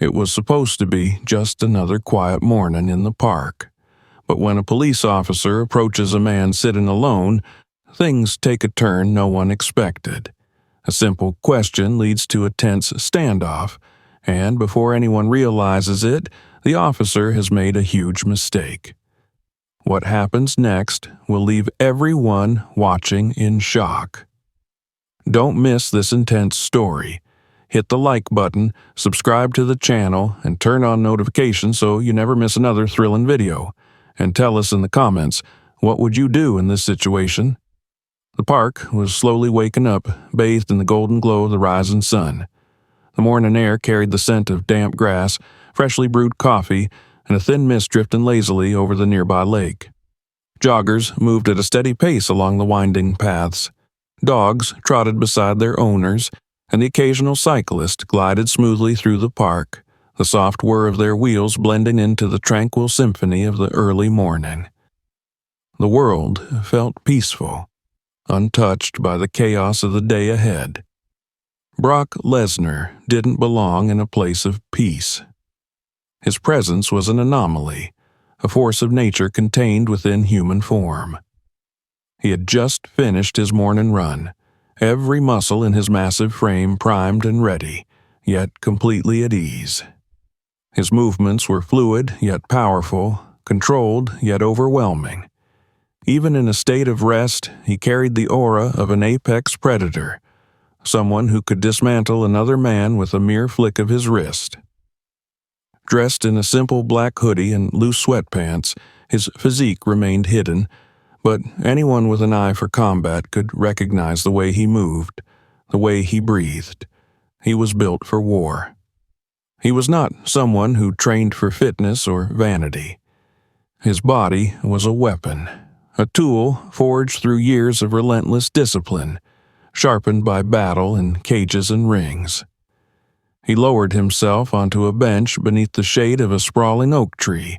It was supposed to be just another quiet morning in the park. But when a police officer approaches a man sitting alone, things take a turn no one expected. A simple question leads to a tense standoff, and before anyone realizes it, the officer has made a huge mistake. What happens next will leave everyone watching in shock. Don't miss this intense story. Hit the like button, subscribe to the channel, and turn on notifications so you never miss another thrilling video. And tell us in the comments, what would you do in this situation? The park was slowly waking up, bathed in the golden glow of the rising sun. The morning air carried the scent of damp grass, freshly brewed coffee, and a thin mist drifting lazily over the nearby lake. Joggers moved at a steady pace along the winding paths. Dogs trotted beside their owners, and the occasional cyclist glided smoothly through the park, the soft whir of their wheels blending into the tranquil symphony of the early morning. The world felt peaceful, untouched by the chaos of the day ahead. Brock Lesnar didn't belong in a place of peace. His presence was an anomaly, a force of nature contained within human form. He had just finished his morning run, every muscle in his massive frame primed and ready, yet completely at ease. His movements were fluid yet powerful, controlled yet overwhelming. Even in a state of rest, he carried the aura of an apex predator, someone who could dismantle another man with a mere flick of his wrist. Dressed in a simple black hoodie and loose sweatpants, his physique remained hidden, but anyone with an eye for combat could recognize the way he moved, the way he breathed. He was built for war. He was not someone who trained for fitness or vanity. His body was a weapon, a tool forged through years of relentless discipline, sharpened by battle in cages and rings. He lowered himself onto a bench beneath the shade of a sprawling oak tree,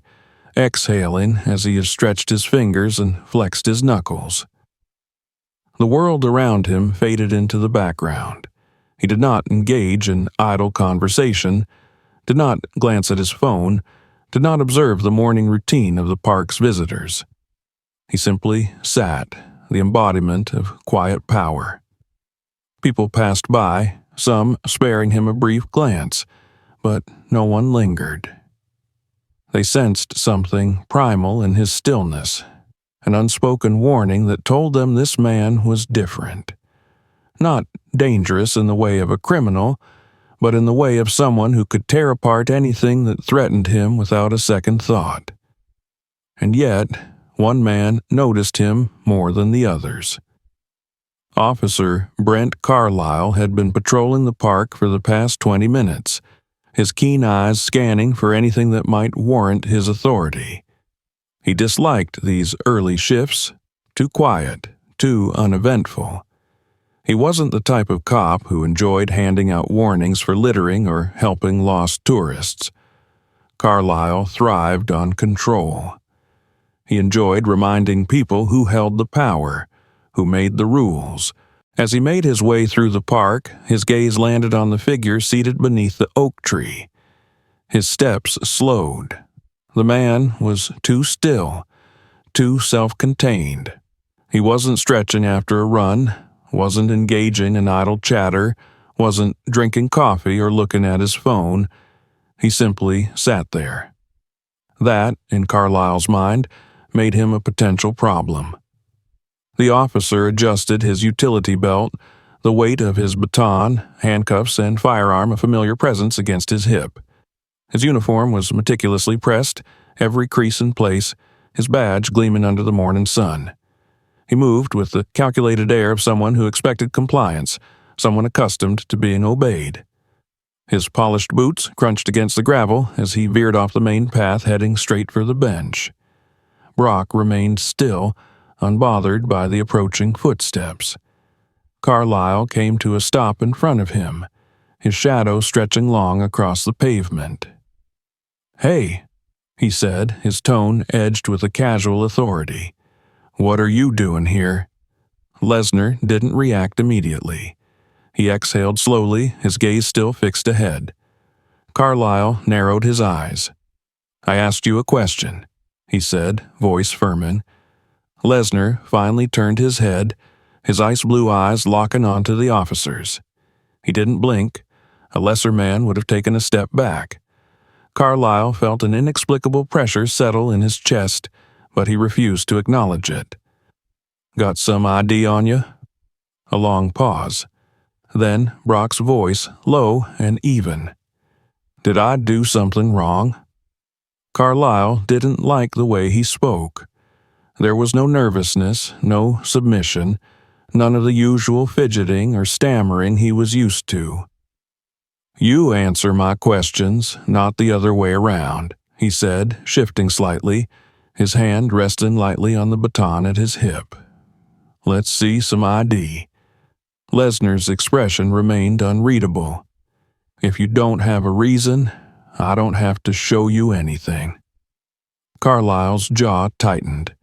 exhaling as he stretched his fingers and flexed his knuckles. The world around him faded into the background. He did not engage in idle conversation, did not glance at his phone, did not observe the morning routine of the park's visitors. He simply sat, the embodiment of quiet power. People passed by, some sparing him a brief glance, but no one lingered. They sensed something primal in his stillness, an unspoken warning that told them this man was different. Not dangerous in the way of a criminal, but in the way of someone who could tear apart anything that threatened him without a second thought. And yet, one man noticed him more than the others. Officer Brent Carlisle had been patrolling the park for the past 20 minutes, his keen eyes scanning for anything that might warrant his authority. He disliked these early shifts, too quiet, too uneventful. He wasn't the type of cop who enjoyed handing out warnings for littering or helping lost tourists. Carlisle thrived on control. He enjoyed reminding people who held the power, who made the rules. As he made his way through the park, his gaze landed on the figure seated beneath the oak tree. His steps slowed. The man was too still, too self-contained. He wasn't stretching after a run, wasn't engaging in idle chatter, wasn't drinking coffee or looking at his phone. He simply sat there. That, in Carlisle's mind, made him a potential problem. The officer adjusted his utility belt, the weight of his baton, handcuffs, and firearm a familiar presence against his hip. His uniform was meticulously pressed, every crease in place, his badge gleaming under the morning sun. He moved with the calculated air of someone who expected compliance, someone accustomed to being obeyed. His polished boots crunched against the gravel as he veered off the main path heading straight for the bench. Brock remained still, unbothered by the approaching footsteps. Carlisle came to a stop in front of him, his shadow stretching long across the pavement. "Hey," he said, his tone edged with a casual authority. "What are you doing here?" Lesnar didn't react immediately. He exhaled slowly, his gaze still fixed ahead. Carlyle narrowed his eyes. "I asked you a question," he said, voice firming. Lesnar finally turned his head, his ice blue eyes locking onto the officer's. He didn't blink. A lesser man would have taken a step back. Carlyle felt an inexplicable pressure settle in his chest, but he refused to acknowledge it. "Got some ID on you?" A long pause. Then Brock's voice, low and even. "Did I do something wrong?" Carlyle didn't like the way he spoke. There was no nervousness, no submission, none of the usual fidgeting or stammering he was used to. "You answer my questions, not the other way around," he said, shifting slightly, his hand resting lightly on the baton at his hip. "Let's see some ID." Lesnar's expression remained unreadable. "If you don't have a reason, I don't have to show you anything." Carlyle's jaw tightened.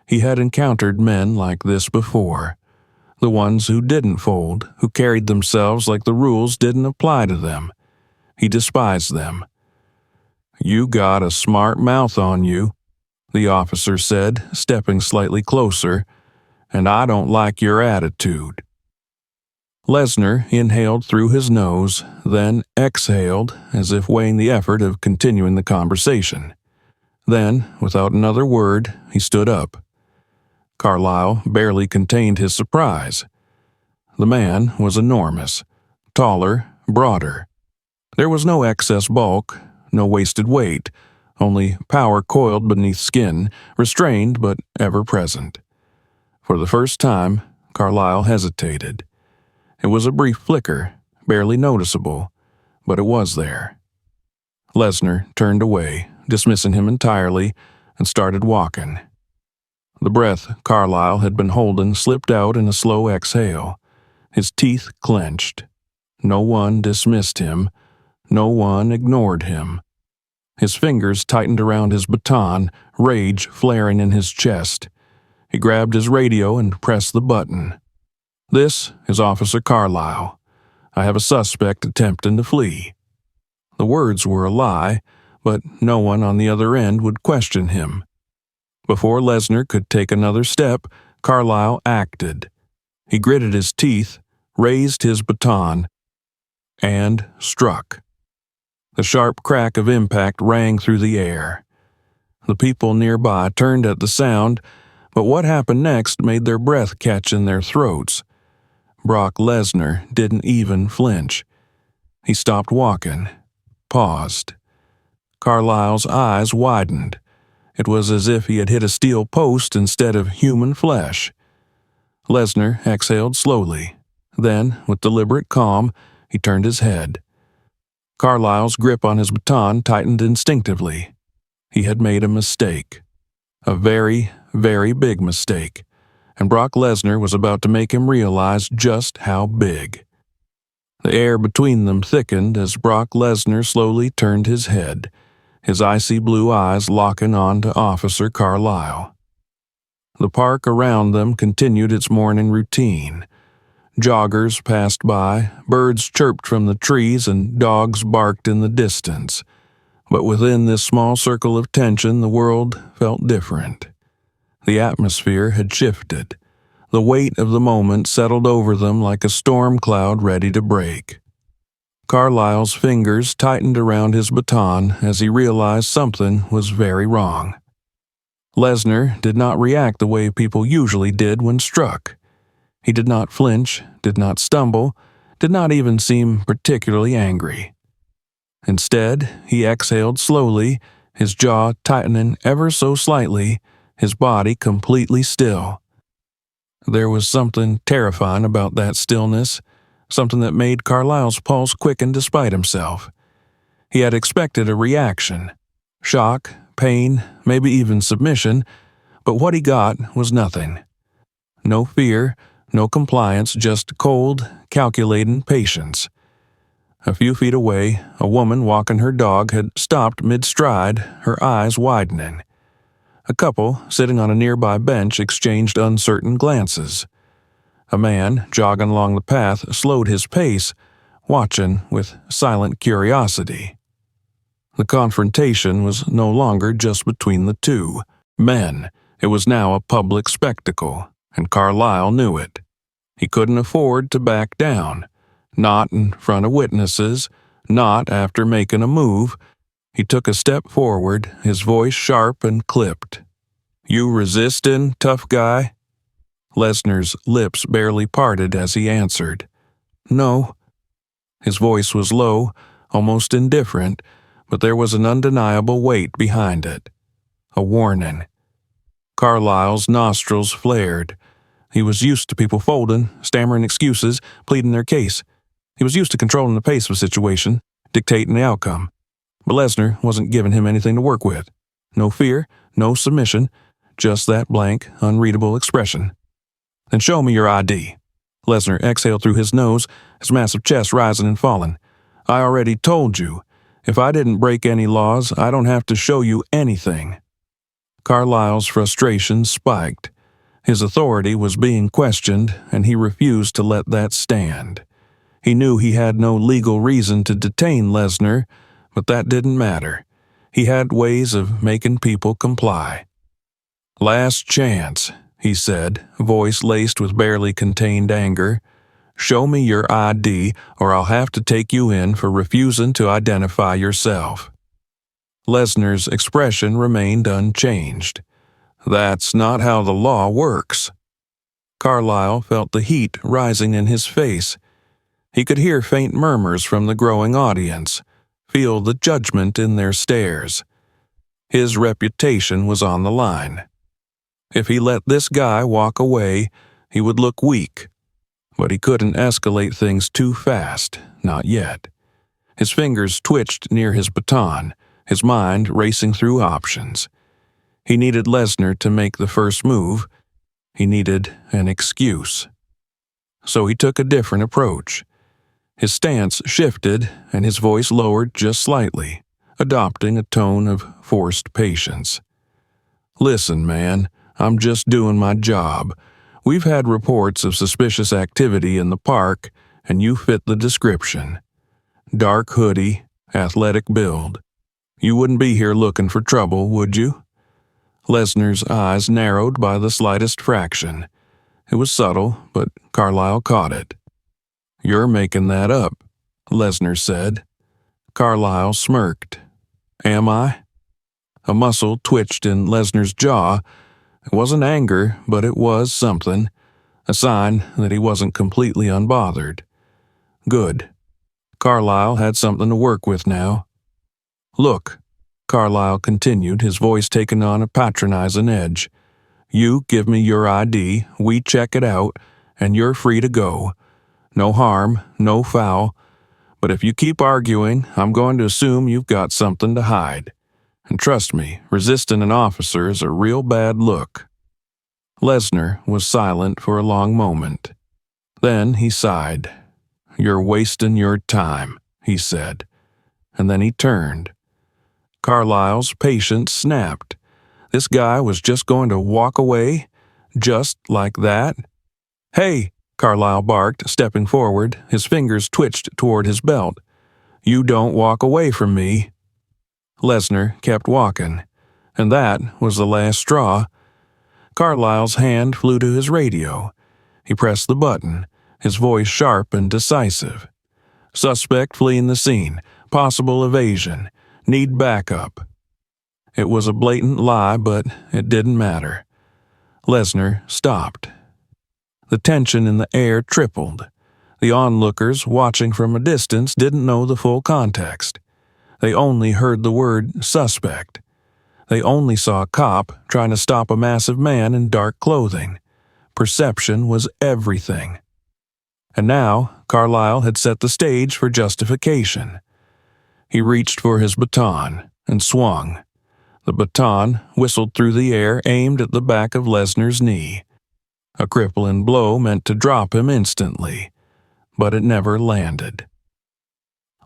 He had encountered men like this before. The ones who didn't fold, who carried themselves like the rules didn't apply to them. He despised them. "You got a smart mouth on you," the officer said, stepping slightly closer, "and I don't like your attitude." Lesnar inhaled through his nose, then exhaled, as if weighing the effort of continuing the conversation. Then, without another word, he stood up. Carlyle barely contained his surprise. The man was enormous, taller, broader. There was no excess bulk, no wasted weight, only power coiled beneath skin, restrained but ever present. For the first time, Carlyle hesitated. It was a brief flicker, barely noticeable, but it was there. Lesnar turned away, dismissing him entirely, and started walking. The breath Carlyle had been holding slipped out in a slow exhale. His teeth clenched. No one dismissed him. No one ignored him. His fingers tightened around his baton, rage flaring in his chest. He grabbed his radio and pressed the button. "This is Officer Carlyle. I have a suspect attempting to flee." The words were a lie, but no one on the other end would question him. Before Lesnar could take another step, Carlyle acted. He gritted his teeth, raised his baton, and struck. The sharp crack of impact rang through the air. The people nearby turned at the sound, but what happened next made their breath catch in their throats. Brock Lesnar didn't even flinch. He stopped walking, paused. Carlyle's eyes widened. It was as if he had hit a steel post instead of human flesh. Lesnar exhaled slowly. Then, with deliberate calm, he turned his head. Carlyle's grip on his baton tightened instinctively. He had made a mistake. A very, very big mistake. And Brock Lesnar was about to make him realize just how big. The air between them thickened as Brock Lesnar slowly turned his head, his icy blue eyes locking on to Officer Carlyle. The park around them continued its morning routine. Joggers passed by, birds chirped from the trees, and dogs barked in the distance. But within this small circle of tension, the world felt different. The atmosphere had shifted. The weight of the moment settled over them like a storm cloud ready to break. Carlyle's fingers tightened around his baton as he realized something was very wrong. Lesnar did not react the way people usually did when struck. He did not flinch, did not stumble, did not even seem particularly angry. Instead, he exhaled slowly, his jaw tightening ever so slightly, his body completely still. There was something terrifying about that stillness, something that made Carlyle's pulse quicken despite himself. He had expected a reaction, shock, pain, maybe even submission, but what he got was nothing. No fear, no compliance, just cold, calculating patience. A few feet away, a woman walking her dog had stopped mid-stride, her eyes widening. A couple, sitting on a nearby bench, exchanged uncertain glances. A man, jogging along the path, slowed his pace, watching with silent curiosity. The confrontation was no longer just between the two men. It was now a public spectacle, and Carlyle knew it. He couldn't afford to back down. Not in front of witnesses, not after making a move. He took a step forward, his voice sharp and clipped. "You resistin', tough guy?" Lesnar's lips barely parted as he answered. "No." His voice was low, almost indifferent, but there was an undeniable weight behind it. A warning. Carlyle's nostrils flared. He was used to people folding, stammering excuses, pleading their case. He was used to controlling the pace of a situation, dictating the outcome. But Lesnar wasn't giving him anything to work with. No fear, no submission, just that blank, unreadable expression. "Then show me your ID." Lesnar exhaled through his nose, his massive chest rising and falling. "I already told you. If I didn't break any laws, I don't have to show you anything." Carlyle's frustration spiked. His authority was being questioned, and he refused to let that stand. He knew he had no legal reason to detain Lesnar, but that didn't matter. He had ways of making people comply. "Last chance," he said, voice laced with barely contained anger. "Show me your ID, or I'll have to take you in for refusing to identify yourself." Lesnar's expression remained unchanged. "That's not how the law works." Carlyle felt the heat rising in his face. He could hear faint murmurs from the growing audience, feel the judgment in their stares. His reputation was on the line. If he let this guy walk away, he would look weak. But he couldn't escalate things too fast, not yet. His fingers twitched near his baton, his mind racing through options. He needed Lesnar to make the first move. He needed an excuse. So he took a different approach. His stance shifted, and his voice lowered just slightly, adopting a tone of forced patience. "Listen, man, I'm just doing my job. We've had reports of suspicious activity in the park, and you fit the description. Dark hoodie, athletic build. You wouldn't be here looking for trouble, would you?" Lesnar's eyes narrowed by the slightest fraction. It was subtle, but Carlyle caught it. "You're making that up," Lesnar said. Carlyle smirked. "Am I?" A muscle twitched in Lesnar's jaw. It wasn't anger, but it was something, a sign that he wasn't completely unbothered. Good. Carlyle had something to work with now. "Look," Carlyle continued, his voice taking on a patronizing edge. "You give me your ID, we check it out, and you're free to go. No harm, no foul. But if you keep arguing, I'm going to assume you've got something to hide. And trust me, resisting an officer is a real bad look." Lesnar was silent for a long moment. Then he sighed. "You're wasting your time," he said. And then he turned. Carlyle's patience snapped. This guy was just going to walk away? Just like that? "Hey!" Carlyle barked, stepping forward. His fingers twitched toward his belt. "You don't walk away from me." Lesnar kept walking, and that was the last straw. Carlyle's hand flew to his radio. He pressed the button, his voice sharp and decisive. "Suspect fleeing the scene. Possible evasion. Need backup." It was a blatant lie, but it didn't matter. Lesnar stopped. The tension in the air tripled. The onlookers, watching from a distance, didn't know the full context. They only heard the word suspect. They only saw a cop trying to stop a massive man in dark clothing. Perception was everything. And now, Carlyle had set the stage for justification. He reached for his baton and swung. The baton whistled through the air, aimed at the back of Lesnar's knee. A crippling blow meant to drop him instantly, but it never landed.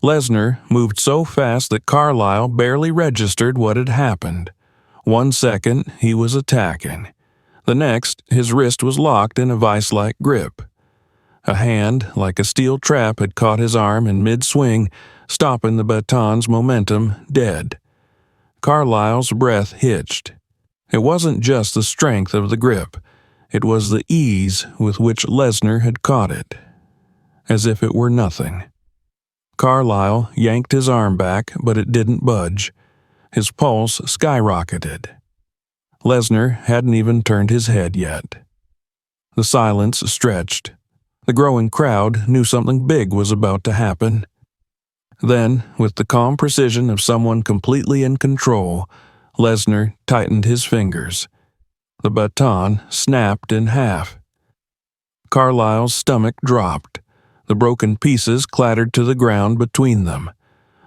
Lesnar moved so fast that Carlyle barely registered what had happened. 1 second, he was attacking. The next, his wrist was locked in a vice-like grip. A hand, like a steel trap, had caught his arm in mid-swing, stopping the baton's momentum dead. Carlisle's breath hitched. It wasn't just the strength of the grip. It was the ease with which Lesnar had caught it, as if it were nothing. Carlisle yanked his arm back, but it didn't budge. His pulse skyrocketed. Lesnar hadn't even turned his head yet. The silence stretched. The growing crowd knew something big was about to happen. Then, with the calm precision of someone completely in control, Lesnar tightened his fingers. The baton snapped in half. Carlisle's stomach dropped. The broken pieces clattered to the ground between them.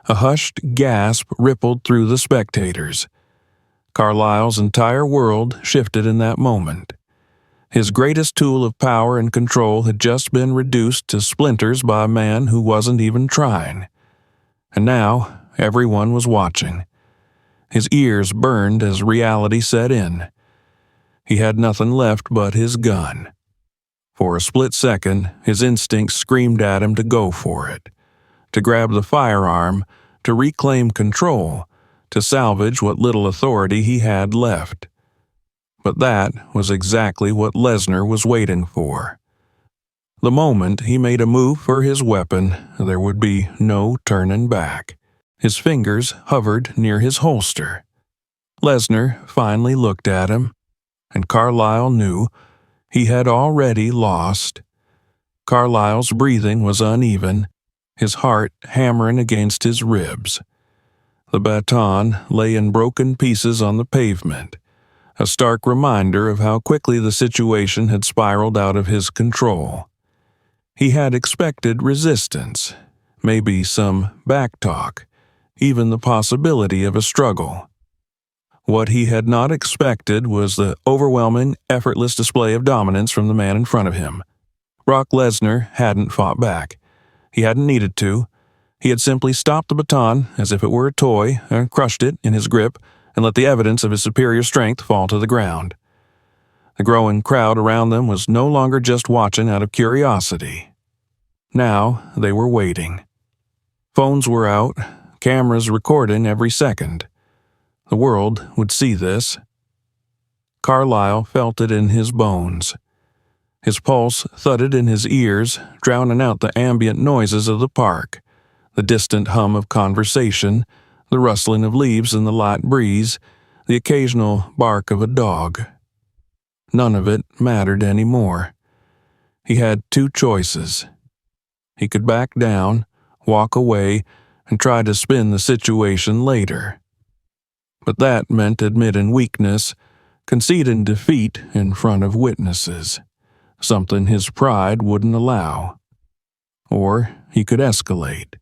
A hushed gasp rippled through the spectators. Carlisle's entire world shifted in that moment. His greatest tool of power and control had just been reduced to splinters by a man who wasn't even trying. And now, everyone was watching. His ears burned as reality set in. He had nothing left but his gun. For a split second, his instincts screamed at him to go for it, to grab the firearm, to reclaim control, to salvage what little authority he had left. But that was exactly what Lesnar was waiting for. The moment he made a move for his weapon, there would be no turning back. His fingers hovered near his holster. Lesnar finally looked at him, and Carlisle knew he had already lost. Carlisle's breathing was uneven, his heart hammering against his ribs. The baton lay in broken pieces on the pavement, a stark reminder of how quickly the situation had spiraled out of his control. He had expected resistance, maybe some backtalk, even the possibility of a struggle. What he had not expected was the overwhelming, effortless display of dominance from the man in front of him. Brock Lesnar hadn't fought back. He hadn't needed to. He had simply stopped the baton as if it were a toy, crushed it in his grip, and let the evidence of his superior strength fall to the ground. The growing crowd around them was no longer just watching out of curiosity. Now they were waiting. Phones were out, cameras recording every second. The world would see this. Carlisle felt it in his bones. His pulse thudded in his ears, drowning out the ambient noises of the park, the distant hum of conversation, the rustling of leaves in the light breeze, the occasional bark of a dog. None of it mattered anymore. He had two choices. He could back down, walk away, and try to spin the situation later. But that meant admitting weakness, conceding defeat in front of witnesses, something his pride wouldn't allow. Or he could escalate,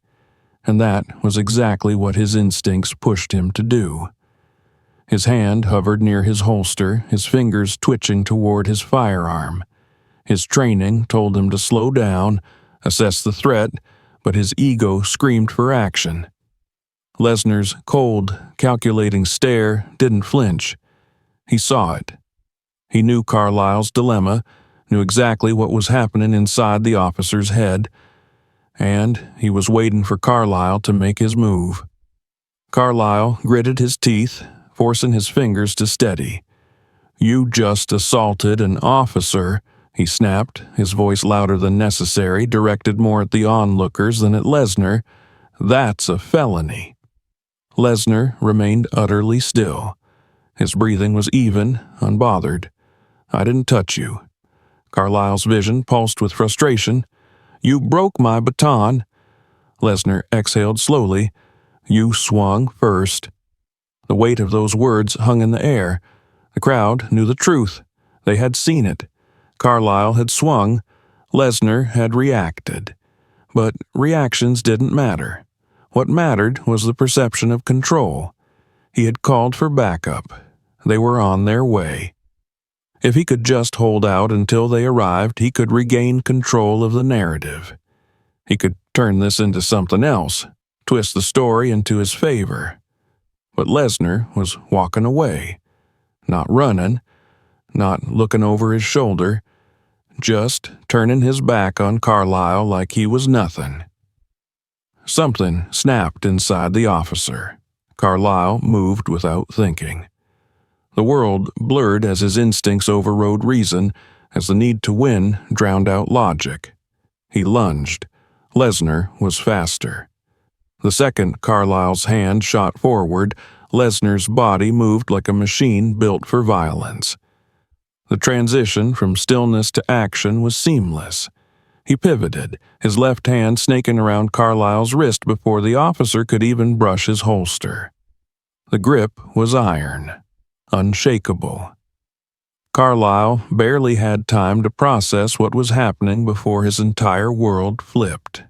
and that was exactly what his instincts pushed him to do. His hand hovered near his holster, his fingers twitching toward his firearm. His training told him to slow down, assess the threat, but his ego screamed for action. Lesnar's cold, calculating stare didn't flinch. He saw it. He knew Carlisle's dilemma, knew exactly what was happening inside the officer's head, and he was waiting for Carlisle to make his move. Carlisle gritted his teeth, forcing his fingers to steady. "You just assaulted an officer," he snapped, his voice louder than necessary, directed more at the onlookers than at Lesnar. "That's a felony." Lesnar remained utterly still. His breathing was even, unbothered. "I didn't touch you." Carlisle's vision pulsed with frustration. "You broke my baton." Lesnar exhaled slowly. "You swung first." The weight of those words hung in the air. The crowd knew the truth. They had seen it. Carlisle had swung. Lesnar had reacted. But reactions didn't matter. What mattered was the perception of control. He had called for backup. They were on their way. If he could just hold out until they arrived, he could regain control of the narrative. He could turn this into something else, twist the story into his favor. But Lesnar was walking away, not running, not looking over his shoulder, just turning his back on Carlisle like he was nothing. Something snapped inside the officer. Carlyle moved without thinking. The world blurred as his instincts overrode reason, as the need to win drowned out logic. He lunged. Lesnar was faster. The second Carlyle's hand shot forward, Lesnar's body moved like a machine built for violence. The transition from stillness to action was seamless. He pivoted, his left hand snaking around Carlyle's wrist before the officer could even brush his holster. The grip was iron, unshakable. Carlyle barely had time to process what was happening before his entire world flipped.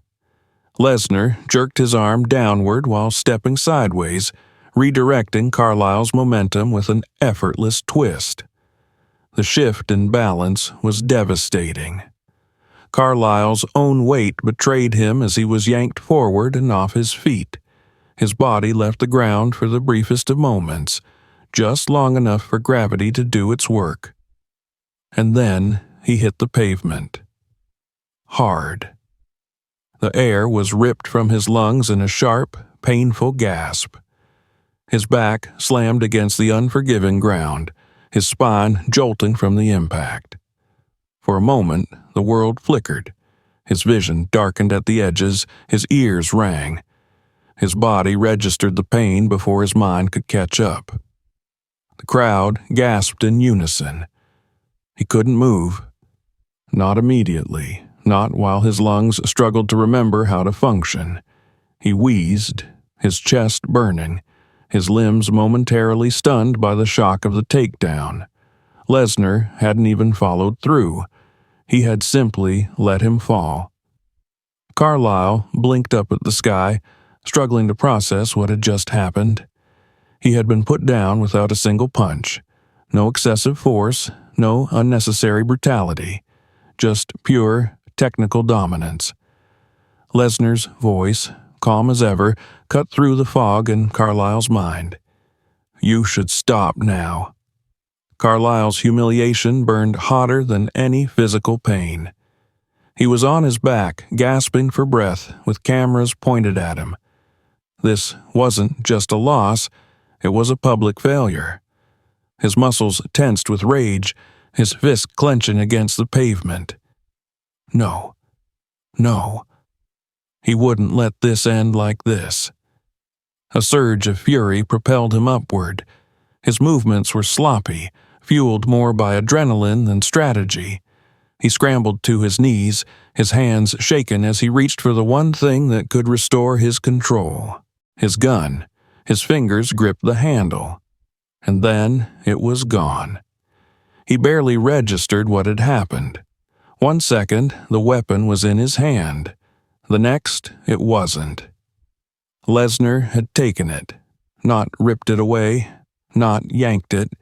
Lesnar jerked his arm downward while stepping sideways, redirecting Carlyle's momentum with an effortless twist. The shift in balance was devastating. Carlyle's own weight betrayed him as he was yanked forward and off his feet. His body left the ground for the briefest of moments, just long enough for gravity to do its work. And then he hit the pavement. Hard. The air was ripped from his lungs in a sharp, painful gasp. His back slammed against the unforgiving ground, his spine jolting from the impact. For a moment, the world flickered. His vision darkened at the edges, his ears rang. His body registered the pain before his mind could catch up. The crowd gasped in unison. He couldn't move. Not immediately, not while his lungs struggled to remember how to function. He wheezed, his chest burning, his limbs momentarily stunned by the shock of the takedown. Lesnar hadn't even followed through. He had simply let him fall. Carlyle blinked up at the sky, struggling to process what had just happened. He had been put down without a single punch. No excessive force, no unnecessary brutality. Just pure, technical dominance. Lesnar's voice, calm as ever, cut through the fog in Carlyle's mind. "You should stop now." Carlyle's humiliation burned hotter than any physical pain. He was on his back, gasping for breath, with cameras pointed at him. This wasn't just a loss, it was a public failure. His muscles tensed with rage, his fists clenching against the pavement. No. No. He wouldn't let this end like this. A surge of fury propelled him upward. His movements were sloppy, fueled more by adrenaline than strategy. He scrambled to his knees, his hands shaken as he reached for the one thing that could restore his control. His gun. His fingers gripped the handle. And then it was gone. He barely registered what had happened. 1 second, the weapon was in his hand. The next, it wasn't. Lesnar had taken it, not ripped it away, not yanked it.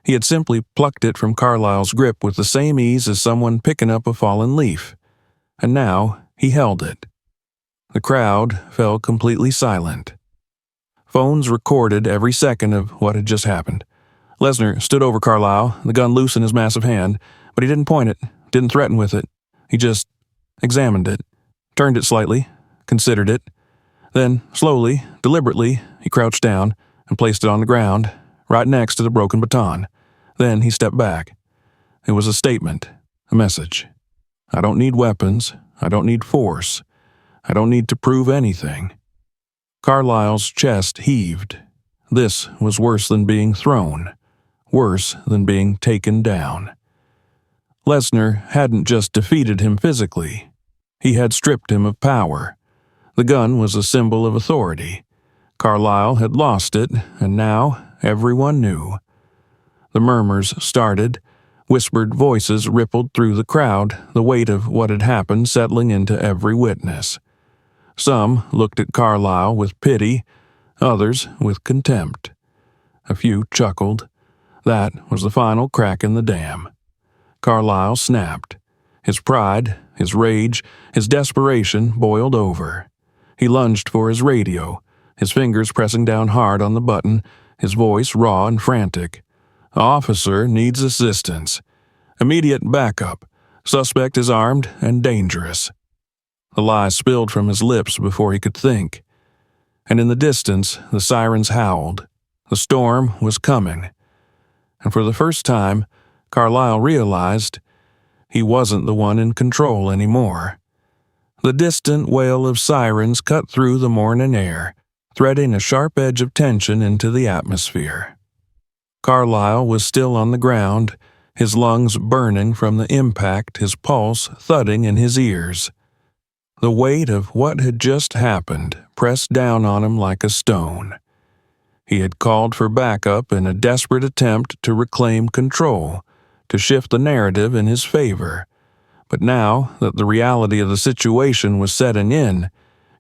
He had simply plucked it from Carlyle's grip with the same ease as someone picking up a fallen leaf. And now he held it. The crowd fell completely silent. Phones recorded every second of what had just happened. Lesnar stood over Carlyle, the gun loose in his massive hand, but he didn't point it, didn't threaten with it. He just examined it, turned it slightly, considered it. Then, slowly, deliberately, he crouched down and placed it on the ground, right next to the broken baton. Then he stepped back. It was a statement, a message. I don't need weapons. I don't need force. I don't need to prove anything. Carlyle's chest heaved. This was worse than being thrown. Worse than being taken down. Lesnar hadn't just defeated him physically. He had stripped him of power. The gun was a symbol of authority. Carlyle had lost it, and now everyone knew. The murmurs started. Whispered voices rippled through the crowd, the weight of what had happened settling into every witness. Some looked at Carlyle with pity, others with contempt. A few chuckled. That was the final crack in the dam. Carlyle snapped. His pride, his rage, his desperation boiled over. He lunged for his radio, his fingers pressing down hard on the button, his voice raw and frantic. "Officer needs assistance. Immediate backup. Suspect is armed and dangerous." The lie spilled from his lips before he could think. And in the distance, the sirens howled. The storm was coming. And for the first time, Carlyle realized he wasn't the one in control anymore. The distant wail of sirens cut through the morning air, threading a sharp edge of tension into the atmosphere. Carlyle was still on the ground, his lungs burning from the impact, his pulse thudding in his ears. The weight of what had just happened pressed down on him like a stone. He had called for backup in a desperate attempt to reclaim control, to shift the narrative in his favor. But now that the reality of the situation was setting in,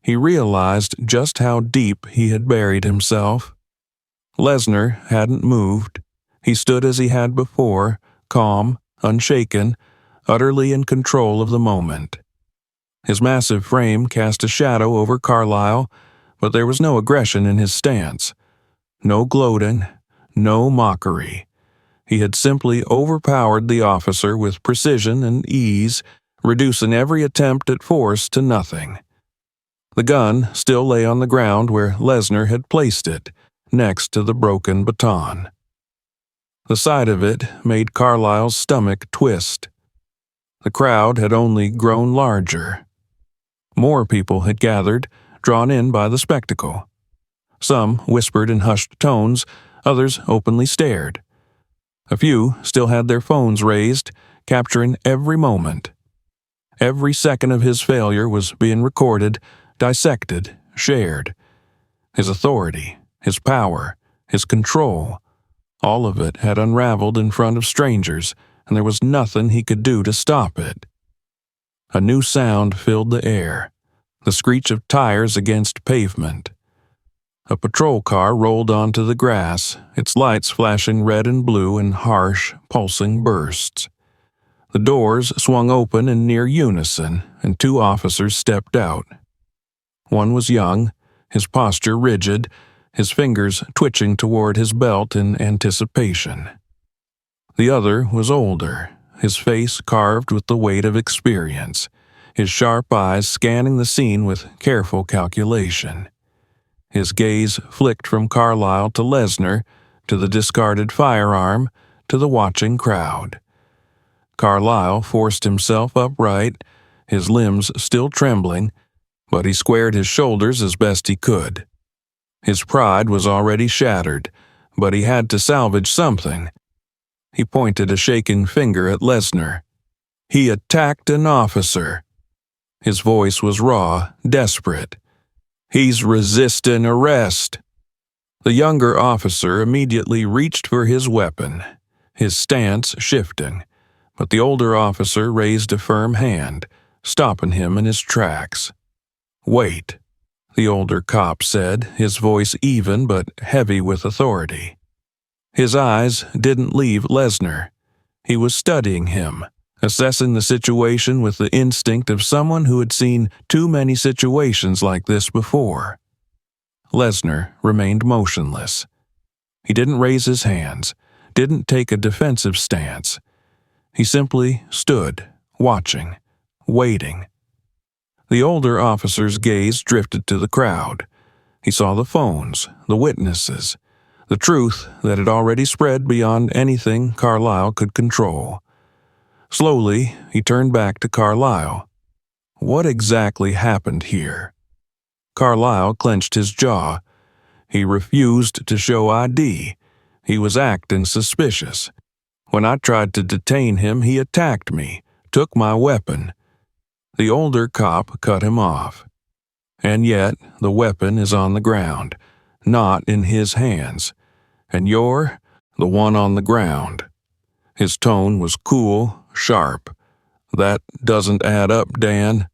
he realized just how deep he had buried himself. Lesnar hadn't moved. He stood as he had before, calm, unshaken, utterly in control of the moment. His massive frame cast a shadow over Carlyle, but there was no aggression in his stance. No gloating, no mockery. He had simply overpowered the officer with precision and ease, reducing every attempt at force to nothing. The gun still lay on the ground where Lesnar had placed it, next to the broken baton. The sight of it made Carlyle's stomach twist. The crowd had only grown larger. More people had gathered, drawn in by the spectacle. Some whispered in hushed tones, others openly stared. A few still had their phones raised, capturing every moment. Every second of his failure was being recorded, dissected, shared. His authority, his power, his control, all of it had unraveled in front of strangers, and there was nothing he could do to stop it. A new sound filled the air, the screech of tires against pavement. A patrol car rolled onto the grass, its lights flashing red and blue in harsh, pulsing bursts. The doors swung open in near unison, and two officers stepped out. One was young, his posture rigid, his fingers twitching toward his belt in anticipation. The other was older, his face carved with the weight of experience, his sharp eyes scanning the scene with careful calculation. His gaze flicked from Carlyle to Lesnar, to the discarded firearm, to the watching crowd. Carlyle forced himself upright, his limbs still trembling, but he squared his shoulders as best he could. His pride was already shattered, but he had to salvage something. He pointed a shaking finger at Lesnar. He attacked an officer. His voice was raw, desperate. He's resisting arrest. The younger officer immediately reached for his weapon, his stance shifting, but the older officer raised a firm hand, stopping him in his tracks. "Wait," the older cop said, his voice even but heavy with authority. His eyes didn't leave Lesnar. He was studying him, assessing the situation with the instinct of someone who had seen too many situations like this before. Lesnar remained motionless. He didn't raise his hands, didn't take a defensive stance. He simply stood, watching, waiting. The older officer's gaze drifted to the crowd. He saw the phones, the witnesses, the truth that had already spread beyond anything Carlyle could control. Slowly, he turned back to Carlyle. What exactly happened here? Carlyle clenched his jaw. He refused to show ID. He was acting suspicious. When I tried to detain him, he attacked me, took my weapon. The older cop cut him off. And yet, the weapon is on the ground, not in his hands. And you're the one on the ground. His tone was cool, sharp. That doesn't add up, Dan.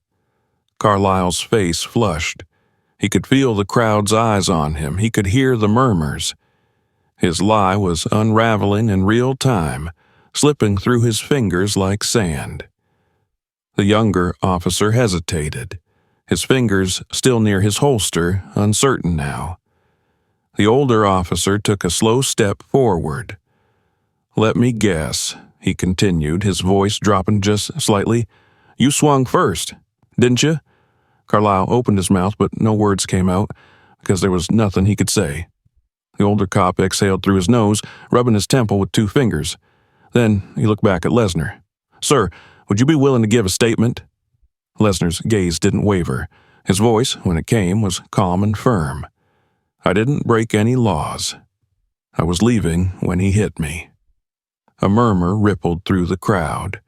Carlyle's face flushed. He could feel the crowd's eyes on him. He could hear the murmurs. His lie was unraveling in real time, slipping through his fingers like sand. The younger officer hesitated, his fingers still near his holster, uncertain now. The older officer took a slow step forward. "Let me guess," he continued, his voice dropping just slightly. "You swung first, didn't you? Carlisle opened his mouth, but no words came out because there was nothing he could say. The older cop exhaled through his nose, rubbing his temple with 2 fingers. Then he looked back at Lesnar. "Sir, would you be willing to give a statement?" Lesnar's gaze didn't waver. His voice, when it came, was calm and firm. "I didn't break any laws. I was leaving when he hit me." A murmur rippled through the crowd.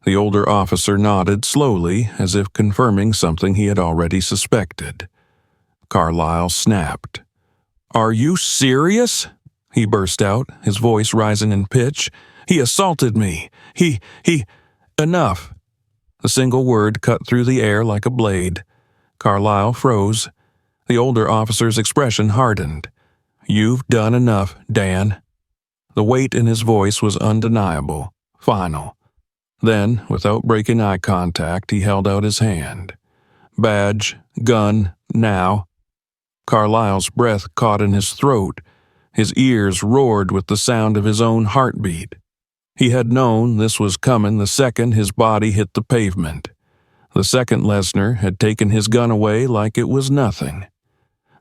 The older officer nodded slowly, as if confirming something he had already suspected. Carlisle snapped. "Are you serious?" he burst out, his voice rising in pitch. "He assaulted me. He... Enough." The single word cut through the air like a blade. Carlisle froze. The older officer's expression hardened. "You've done enough, Dan." The weight in his voice was undeniable, final. Then, without breaking eye contact, he held out his hand. "Badge, gun, now." Carlisle's breath caught in his throat. His ears roared with the sound of his own heartbeat. He had known this was coming the second his body hit the pavement. The second Lesnar had taken his gun away like it was nothing.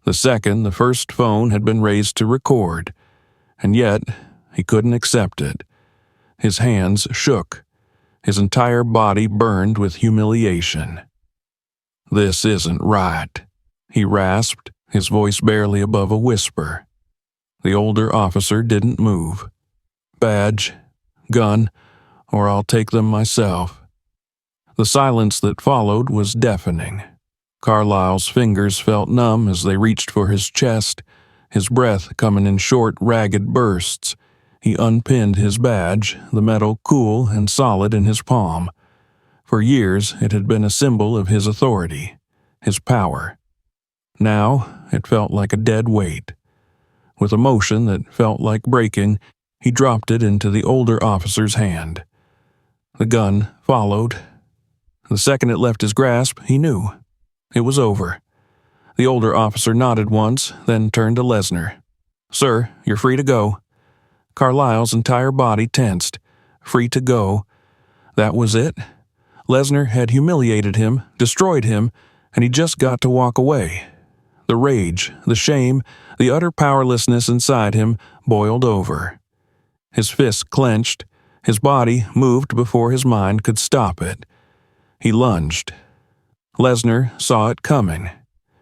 The second the first phone had been raised to record. And yet, he couldn't accept it. His hands shook. His entire body burned with humiliation. "This isn't right," he rasped, his voice barely above a whisper. The older officer didn't move. "Badge, gun, or I'll take them myself." The silence that followed was deafening. Carlisle's fingers felt numb as they reached for his chest, his breath coming in short, ragged bursts. He unpinned his badge, the metal cool and solid in his palm. For years, it had been a symbol of his authority, his power. Now, it felt like a dead weight. With a motion that felt like breaking, he dropped it into the older officer's hand. The gun followed. The second it left his grasp, he knew. It was over. The older officer nodded once, then turned to Lesnar. "Sir, you're free to go." Carlisle's entire body tensed. Free to go. That was it. Lesnar had humiliated him, destroyed him, and he just got to walk away. The rage, the shame, the utter powerlessness inside him boiled over. His fists clenched. His body moved before his mind could stop it. He lunged. Lesnar saw it coming.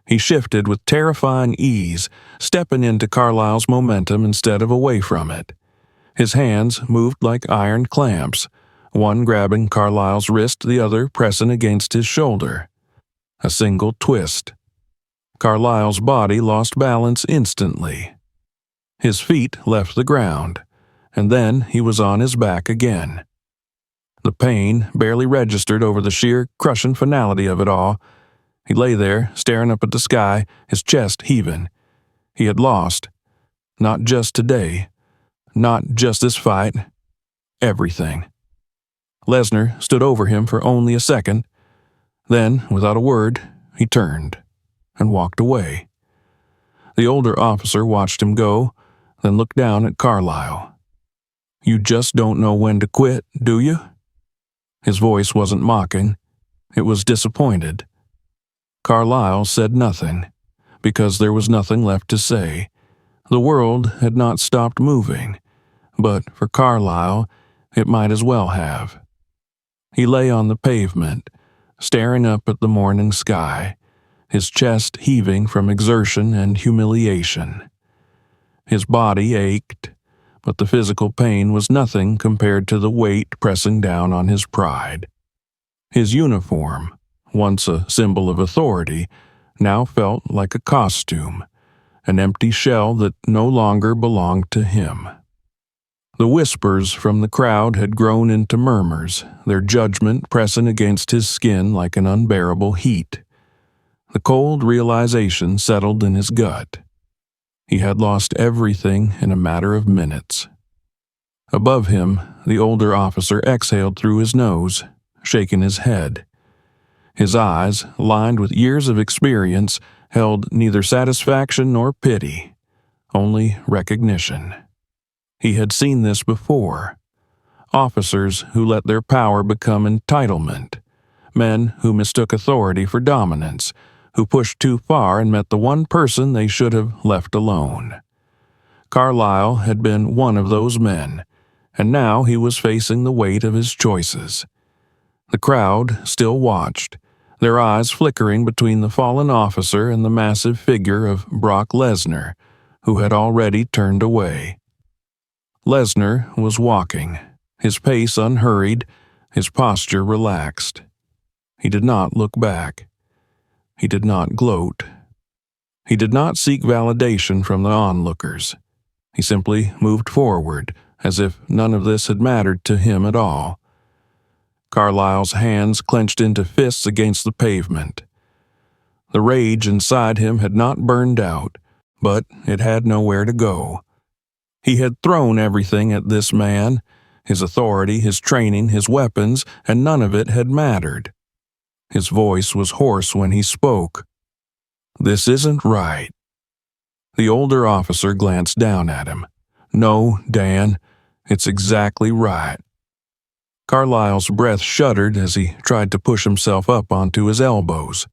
He shifted with terrifying ease, stepping into Carlisle's momentum instead of away from it. His hands moved like iron clamps, one grabbing Carlisle's wrist, the other pressing against his shoulder. A single twist. Carlisle's body lost balance instantly. His feet left the ground, and then he was on his back again. The pain barely registered over the sheer, crushing finality of it all. He lay there, staring up at the sky, his chest heaving. He had lost. Not just today. Not just this fight. Everything. Lesnar stood over him for only a second. Then, without a word, he turned and walked away. The older officer watched him go, then looked down at Carlisle. "You just don't know when to quit, do you?" His voice wasn't mocking. It was disappointed. Carlisle said nothing, because there was nothing left to say. The world had not stopped moving, but for Carlisle, it might as well have. He lay on the pavement, staring up at the morning sky, his chest heaving from exertion and humiliation. His body ached, but the physical pain was nothing compared to the weight pressing down on his pride. His uniform, once a symbol of authority, now felt like a costume, an empty shell that no longer belonged to him. The whispers from the crowd had grown into murmurs, their judgment pressing against his skin like an unbearable heat. The cold realization settled in his gut. He had lost everything in a matter of minutes. Above him, the older officer exhaled through his nose, shaking his head. His eyes, lined with years of experience, held neither satisfaction nor pity, only recognition. He had seen this before. Officers who let their power become entitlement, men who mistook authority for dominance, who pushed too far and met the one person they should have left alone. Carlisle had been one of those men, and now he was facing the weight of his choices. The crowd still watched, their eyes flickering between the fallen officer and the massive figure of Brock Lesnar, who had already turned away. Lesnar was walking, his pace unhurried, his posture relaxed. He did not look back. He did not gloat. He did not seek validation from the onlookers. He simply moved forward, as if none of this had mattered to him at all. Carlisle's hands clenched into fists against the pavement. The rage inside him had not burned out, but it had nowhere to go. He had thrown everything at this man, his authority, his training, his weapons, and none of it had mattered. His voice was hoarse when he spoke. "This isn't right." The older officer glanced down at him. "No, Dan, it's exactly right." Carlisle's breath shuddered as he tried to push himself up onto his elbows.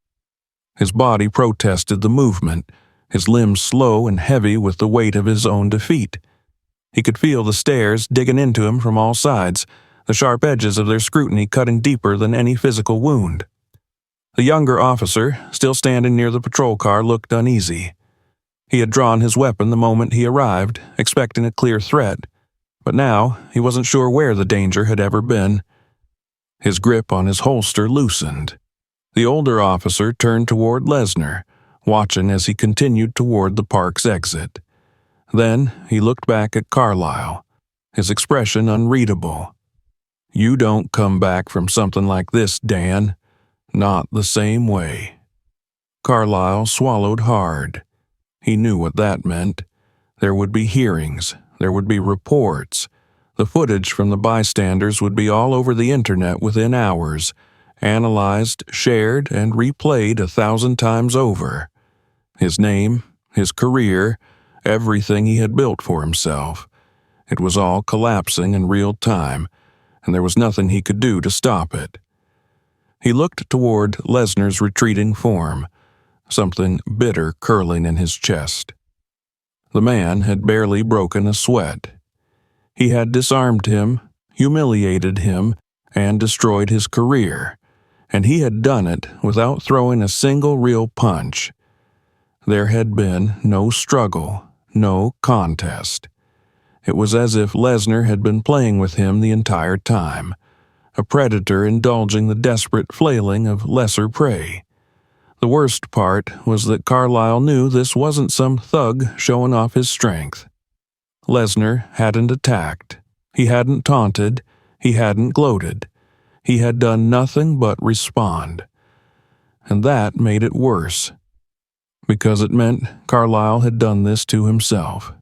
His body protested the movement, his limbs slow and heavy with the weight of his own defeat. He could feel the stares digging into him from all sides, the sharp edges of their scrutiny cutting deeper than any physical wound. The younger officer, still standing near the patrol car, looked uneasy. He had drawn his weapon the moment he arrived, expecting a clear threat, but now he wasn't sure where the danger had ever been. His grip on his holster loosened. The older officer turned toward Lesnar, watching as he continued toward the park's exit. Then he looked back at Carlisle, his expression unreadable. "You don't come back from something like this, Dan. Not the same way." Carlisle swallowed hard. He knew what that meant. There would be hearings. There would be reports. The footage from the bystanders would be all over the internet within hours, analyzed, shared, and replayed 1,000 times over. His name, his career, everything he had built for himself. It was all collapsing in real time, and there was nothing he could do to stop it. He looked toward Lesnar's retreating form, something bitter curling in his chest. The man had barely broken a sweat. He had disarmed him, humiliated him, and destroyed his career, and he had done it without throwing a single real punch. There had been no struggle, no contest. It was as if Lesnar had been playing with him the entire time, a predator indulging the desperate flailing of lesser prey. The worst part was that Carlisle knew this wasn't some thug showing off his strength. Lesnar hadn't attacked. He hadn't taunted. He hadn't gloated. He had done nothing but respond. And that made it worse, because it meant Carlisle had done this to himself.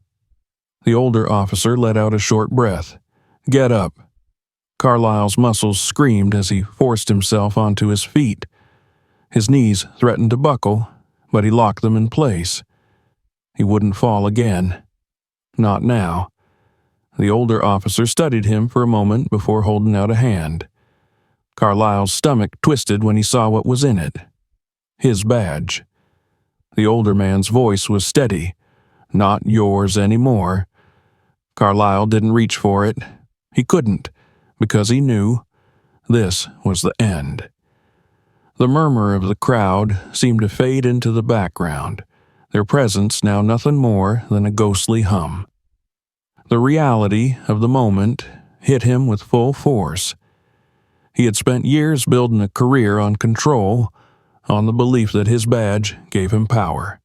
The older officer let out a short breath. "Get up." Carlisle's muscles screamed as he forced himself onto his feet. His knees threatened to buckle, but he locked them in place. He wouldn't fall again. Not now. The older officer studied him for a moment before holding out a hand. Carlisle's stomach twisted when he saw what was in it. His badge. The older man's voice was steady. "Not yours anymore." Carlisle didn't reach for it. He couldn't, because he knew this was the end. The murmur of the crowd seemed to fade into the background, their presence now nothing more than a ghostly hum. The reality of the moment hit him with full force. He had spent years building a career on control, on the belief that his badge gave him power.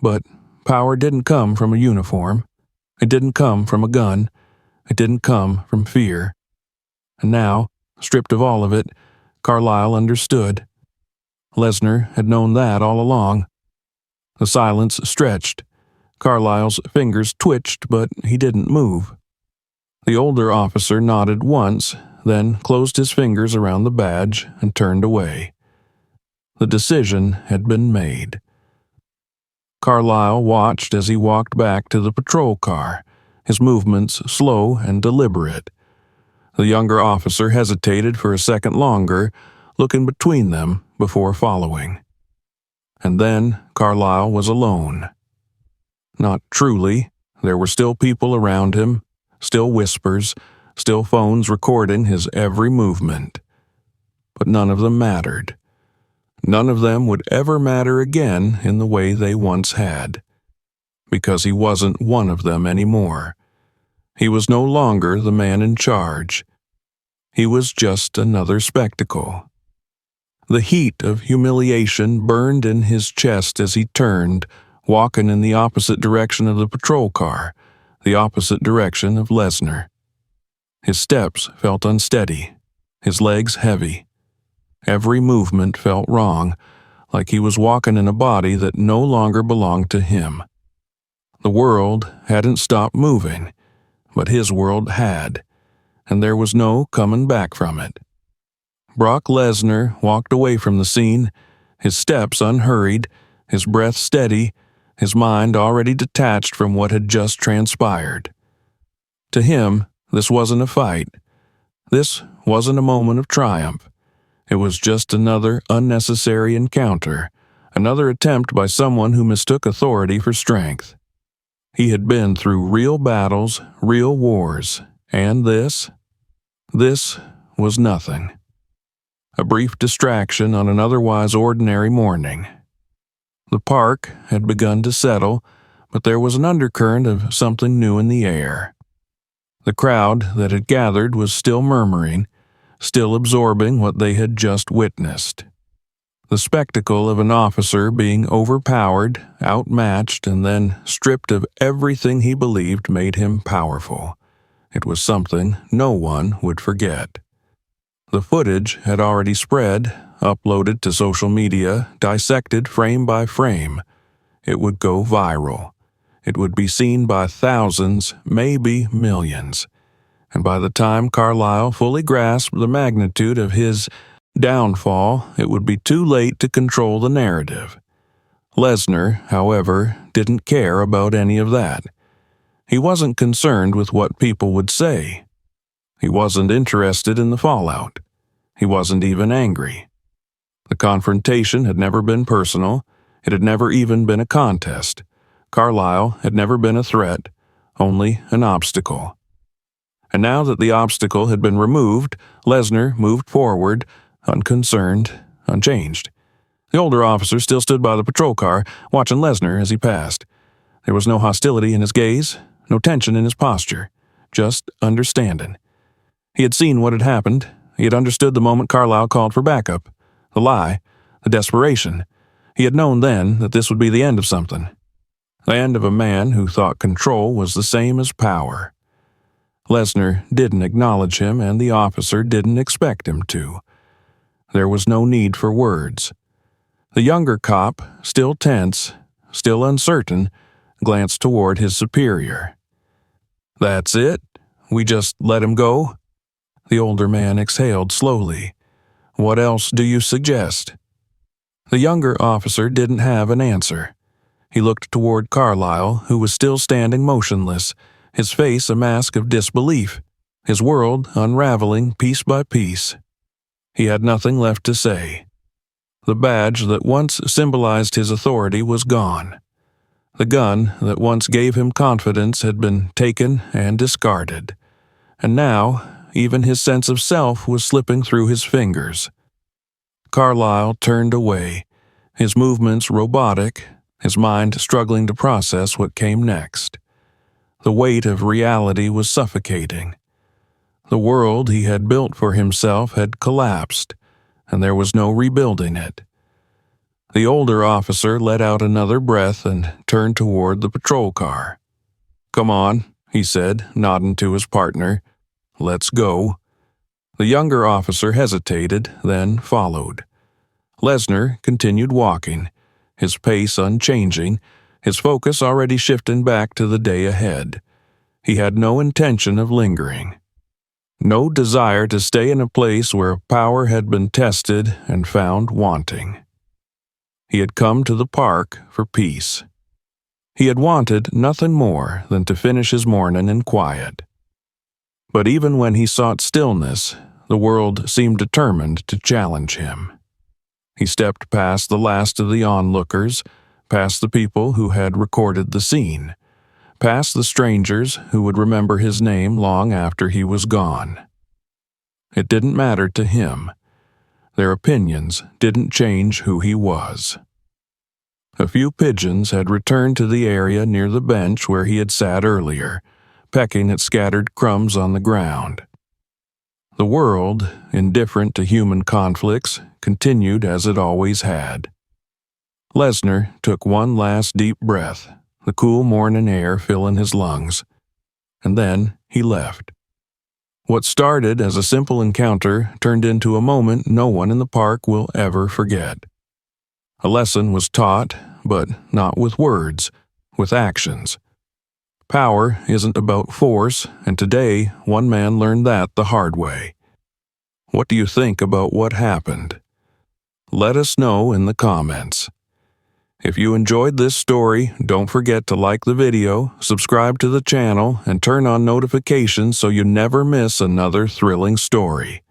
But power didn't come from a uniform. It didn't come from a gun. It didn't come from fear. And now, stripped of all of it, Carlisle understood. Lesnar had known that all along. The silence stretched. Carlisle's fingers twitched, but he didn't move. The older officer nodded once, then closed his fingers around the badge and turned away. The decision had been made. Carlisle watched as he walked back to the patrol car, his movements slow and deliberate. The younger officer hesitated for a second longer, looking between them before following. And then Carlyle was alone. Not truly. There were still people around him, still whispers, still phones recording his every movement. But none of them mattered. None of them would ever matter again in the way they once had. Because he wasn't one of them anymore. He was no longer the man in charge. He was just another spectacle. The heat of humiliation burned in his chest as he turned, walking in the opposite direction of the patrol car, the opposite direction of Lesnar. His steps felt unsteady, his legs heavy. Every movement felt wrong, like he was walking in a body that no longer belonged to him. The world hadn't stopped moving, but his world had, and there was no coming back from it. Brock Lesnar walked away from the scene, his steps unhurried, his breath steady, his mind already detached from what had just transpired. To him, this wasn't a fight. This wasn't a moment of triumph. It was just another unnecessary encounter, another attempt by someone who mistook authority for strength. He had been through real battles, real wars, and this was nothing. A brief distraction on an otherwise ordinary morning. The park had begun to settle, but there was an undercurrent of something new in the air. The crowd that had gathered was still murmuring, still absorbing what they had just witnessed. The spectacle of an officer being overpowered, outmatched, and then stripped of everything he believed made him powerful. It was something no one would forget. The footage had already spread, uploaded to social media, dissected frame by frame. It would go viral. It would be seen by thousands, maybe millions. And by the time Carlyle fully grasped the magnitude of his downfall, it would be too late to control the narrative. Lesnar, however, didn't care about any of that. He wasn't concerned with what people would say. He wasn't interested in the fallout. He wasn't even angry. The confrontation had never been personal. It had never even been a contest. Carlyle had never been a threat, only an obstacle. And now that the obstacle had been removed, Lesnar moved forward, unconcerned, unchanged. The older officer still stood by the patrol car, watching Lesnar as he passed. There was no hostility in his gaze, no tension in his posture, just understanding. He had seen what had happened. He had understood the moment Carlyle called for backup. The lie, the desperation. He had known then that this would be the end of something. The end of a man who thought control was the same as power. Lesnar didn't acknowledge him, and the officer didn't expect him to. There was no need for words. The younger cop, still tense, still uncertain, glanced toward his superior. "That's it? We just let him go?" The older man exhaled slowly. "What else do you suggest?" The younger officer didn't have an answer. He looked toward Carlyle, who was still standing motionless, his face a mask of disbelief, his world unraveling piece by piece. He had nothing left to say. The badge that once symbolized his authority was gone. The gun that once gave him confidence had been taken and discarded. And now, even his sense of self was slipping through his fingers. Carlyle turned away, his movements robotic, his mind struggling to process what came next. The weight of reality was suffocating. The world he had built for himself had collapsed, and there was no rebuilding it. The older officer let out another breath and turned toward the patrol car. "Come on," he said, nodding to his partner. "Let's go." The younger officer hesitated, then followed. Lesnar continued walking, his pace unchanging, his focus already shifting back to the day ahead. He had no intention of lingering. No desire to stay in a place where power had been tested and found wanting. He had come to the park for peace. He had wanted nothing more than to finish his morning in quiet. But even when he sought stillness, the world seemed determined to challenge him. He stepped past the last of the onlookers, past the people who had recorded the scene, past the strangers who would remember his name long after he was gone. It didn't matter to him. Their opinions didn't change who he was. A few pigeons had returned to the area near the bench where he had sat earlier, pecking at scattered crumbs on the ground. The world, indifferent to human conflicts, continued as it always had. Lesnar took one last deep breath, the cool morning air filling his lungs, and then he left. What started as a simple encounter turned into a moment no one in the park will ever forget. A lesson was taught, but not with words, with actions. Power isn't about force, and today one man learned that the hard way. What do you think about what happened? Let us know in the comments. If you enjoyed this story, don't forget to like the video, subscribe to the channel, and turn on notifications so you never miss another thrilling story.